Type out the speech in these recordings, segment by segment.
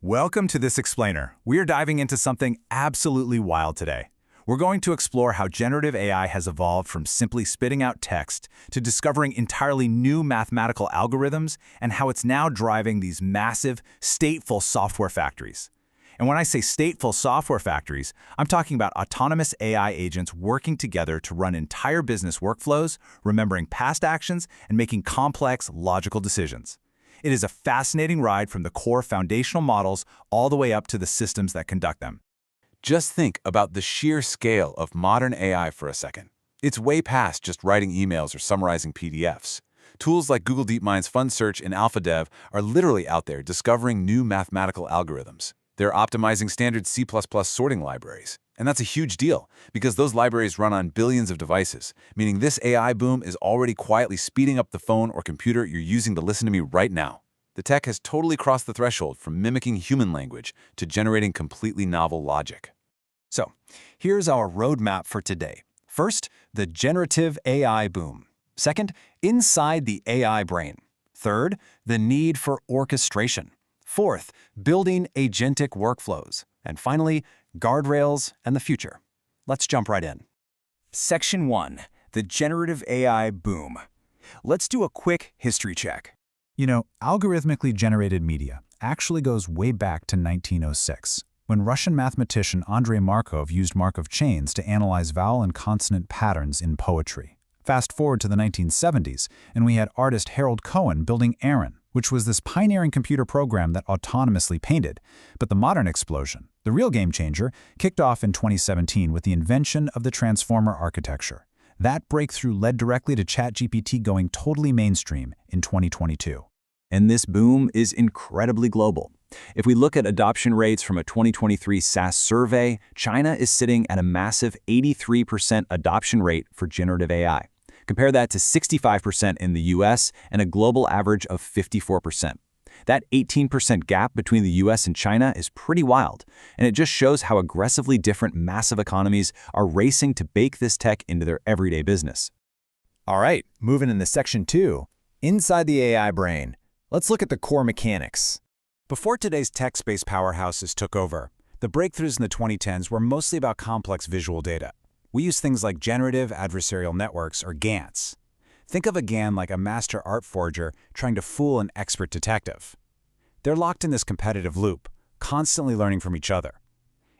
Welcome to this explainer. We are diving into something absolutely wild today. We're going to explore how generative AI has evolved from simply spitting out text to discovering entirely new mathematical algorithms and how it's now driving these massive, stateful software factories. And when I say stateful software factories, I'm talking about autonomous AI agents working together to run entire business workflows, remembering past actions, and making complex, logical decisions. It is a fascinating ride from the core foundational models all the way up to the systems that conduct them. Just think about the sheer scale of modern AI for a second. It's way past just writing emails or summarizing PDFs. Tools like Google DeepMind's Fun Search and AlphaDev are literally out there discovering new mathematical algorithms. They're optimizing standard C++ sorting libraries. And that's a huge deal, because those libraries run on billions of devices, meaning this AI boom is already quietly speeding up the phone or computer you're using to listen to me right now. The tech has totally crossed the threshold from mimicking human language to generating completely novel logic. So, here's our roadmap for today. First, the generative AI boom. Second, inside the AI brain. Third, the need for orchestration. Fourth, building agentic workflows. And finally, guardrails and the future. Let's jump right in. Section 1. The generative AI boom. Let's do a quick history check. You know, algorithmically generated media actually goes way back to 1906, when Russian mathematician Andrei Markov used Markov chains to analyze vowel and consonant patterns in poetry. Fast forward to the 1970s, and we had artist Harold Cohen building Aaron, which was this pioneering computer program that autonomously painted. But the modern explosion, the real game changer, kicked off in 2017 with the invention of the transformer architecture. That breakthrough led directly to ChatGPT going totally mainstream in 2022. And this boom is incredibly global. If we look at adoption rates from a 2023 SAS survey, China is sitting at a massive 83% adoption rate for generative AI. Compare that to 65% in the US and a global average of 54%. That 18% gap between the US and China is pretty wild, and it just shows how aggressively different massive economies are racing to bake this tech into their everyday business. All right, moving into Section 2, inside the AI brain. Let's look at the core mechanics. Before today's tech-based powerhouses took over, the breakthroughs in the 2010s were mostly about complex visual data. We use things like generative adversarial networks, or GANs. Think of a GAN like a master art forger trying to fool an expert detective. They're locked in this competitive loop, constantly learning from each other.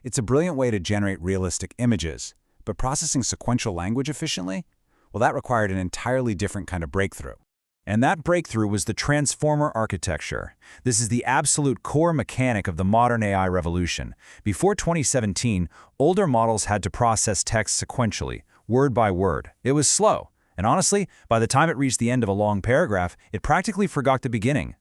It's a brilliant way to generate realistic images, but processing sequential language efficiently? Well, that required an entirely different kind of breakthrough. And that breakthrough was the transformer architecture. This is the absolute core mechanic of the modern AI revolution. Before 2017, older models had to process text sequentially, word by word. It was slow. And honestly, by the time it reached the end of a long paragraph, it practically forgot the beginning.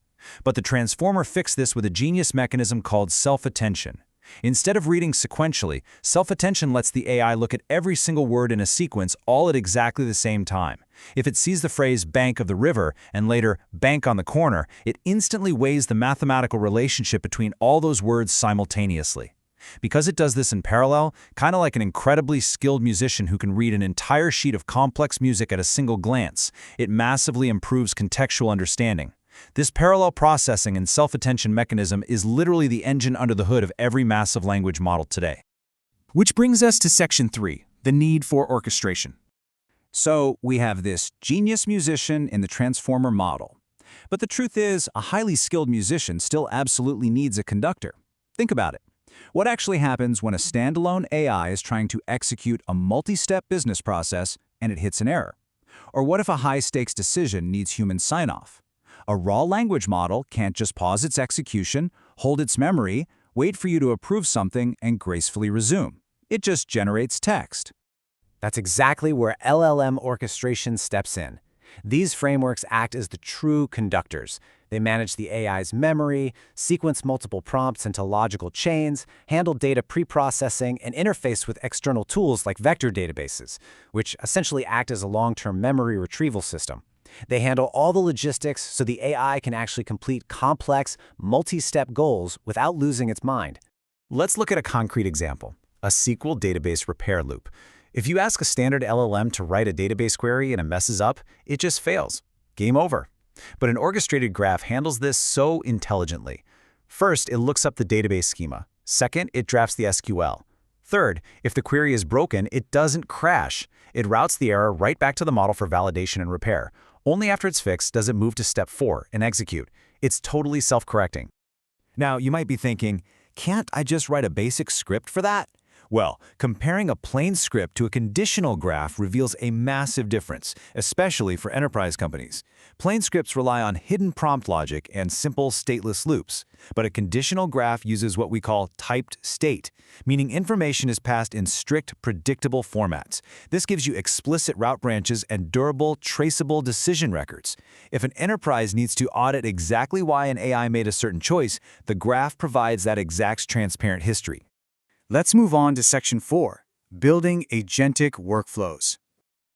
But the transformer fixed this with a genius mechanism called self-attention. Instead of reading sequentially, self-attention lets the AI look at every single word in a sequence all at exactly the same time. If it sees the phrase bank of the river and later bank on the corner, it instantly weighs the mathematical relationship between all those words simultaneously. Because it does this in parallel, kind of like an incredibly skilled musician who can read an entire sheet of complex music at a single glance, it massively improves contextual understanding. This parallel processing and self-attention mechanism is literally the engine under the hood of every massive language model today. Which brings us to Section 3, the need for orchestration. So we have this genius musician in the transformer model. But the truth is, a highly skilled musician still absolutely needs a conductor. Think about it. What actually happens when a standalone AI is trying to execute a multi-step business process and it hits an error? Or what if a high-stakes decision needs human sign-off? A raw language model can't just pause its execution, hold its memory, wait for you to approve something, and gracefully resume. It just generates text. That's exactly where LLM orchestration steps in. These frameworks act as the true conductors. They manage the AI's memory, sequence multiple prompts into logical chains, handle data pre-processing, and interface with external tools like vector databases, which essentially act as a long-term memory retrieval system. They handle all the logistics so the AI can actually complete complex, multi-step goals without losing its mind. Let's look at a concrete example, a SQL database repair loop. If you ask a standard LLM to write a database query and it messes up, it just fails. Game over. But an orchestrated graph handles this so intelligently. First, it looks up the database schema. Second, it drafts the SQL. Third, if the query is broken, it doesn't crash. It routes the error right back to the model for validation and repair. Only after it's fixed does it move to step 4 and execute. It's totally self-correcting. Now, you might be thinking, can't I just write a basic script for that? Well, comparing a plain script to a conditional graph reveals a massive difference, especially for enterprise companies. Plain scripts rely on hidden prompt logic and simple stateless loops, but a conditional graph uses what we call typed state, meaning information is passed in strict, predictable formats. This gives you explicit route branches and durable, traceable decision records. If an enterprise needs to audit exactly why an AI made a certain choice, the graph provides that exact transparent history. Let's move on to Section 4, Building Agentic Workflows.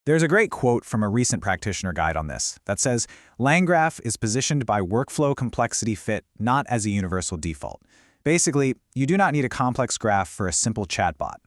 There's a great quote from a recent practitioner guide on this that says, LangGraph is positioned by workflow complexity fit, not as a universal default. Basically, you do not need a complex graph for a simple chatbot.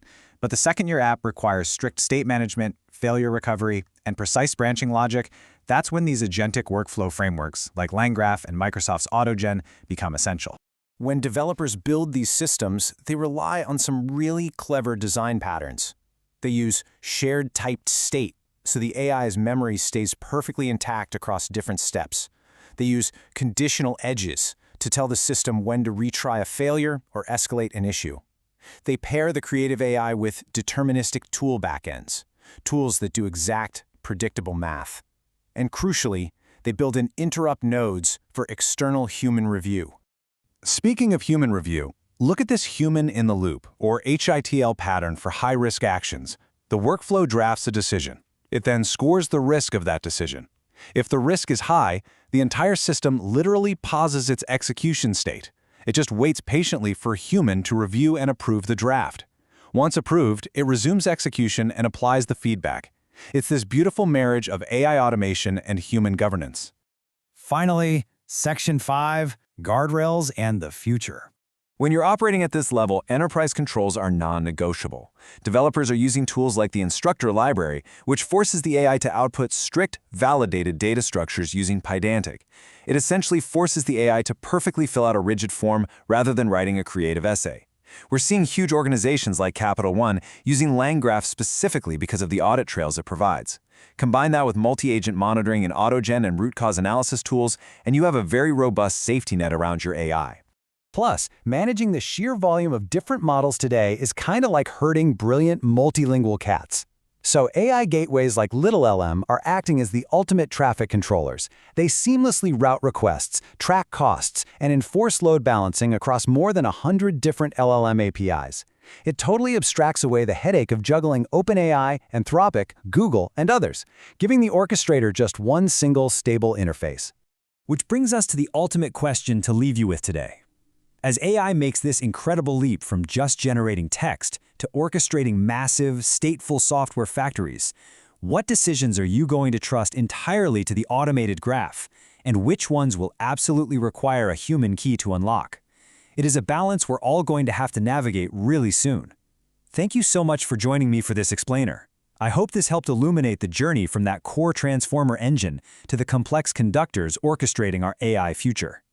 But the second your app requires strict state management, failure recovery, and precise branching logic, that's when these agentic workflow frameworks, like LangGraph and Microsoft's AutoGen, become essential. When developers build these systems, they rely on some really clever design patterns. They use shared typed state, so the AI's memory stays perfectly intact across different steps. They use conditional edges to tell the system when to retry a failure or escalate an issue. They pair the creative AI with deterministic tool backends, tools that do exact, predictable math. And crucially, they build in interrupt nodes for external human review. Speaking of human review, look at this human in the loop, or HITL pattern for high-risk actions. The workflow drafts a decision. It then scores the risk of that decision. If the risk is high, the entire system literally pauses its execution state. It just waits patiently for a human to review and approve the draft. Once approved, it resumes execution and applies the feedback. It's this beautiful marriage of AI automation and human governance. Finally, Section 5, Guardrails and the Future. When you're operating at this level, enterprise controls are non-negotiable. Developers are using tools like the instructor library, which forces the AI to output strict, validated data structures using Pydantic. It essentially forces the AI to perfectly fill out a rigid form rather than writing a creative essay. We're seeing huge organizations like Capital One using LangGraph specifically because of the audit trails it provides. Combine that with multi-agent monitoring in AutoGen and root cause analysis tools, and you have a very robust safety net around your AI. Plus, managing the sheer volume of different models today is kind of like herding brilliant multilingual cats. So AI gateways like LLM are acting as the ultimate traffic controllers. They seamlessly route requests, track costs, and enforce load balancing across more than 100 different LLM APIs. It totally abstracts away the headache of juggling OpenAI, Anthropic, Google, and others, giving the orchestrator just one single stable interface. Which brings us to the ultimate question to leave you with today. As AI makes this incredible leap from just generating text to orchestrating massive, stateful software factories, what decisions are you going to trust entirely to the automated graph, and which ones will absolutely require a human key to unlock? It is a balance we're all going to have to navigate really soon. Thank you so much for joining me for this explainer. I hope this helped illuminate the journey from that core transformer engine to the complex conductors orchestrating our AI future.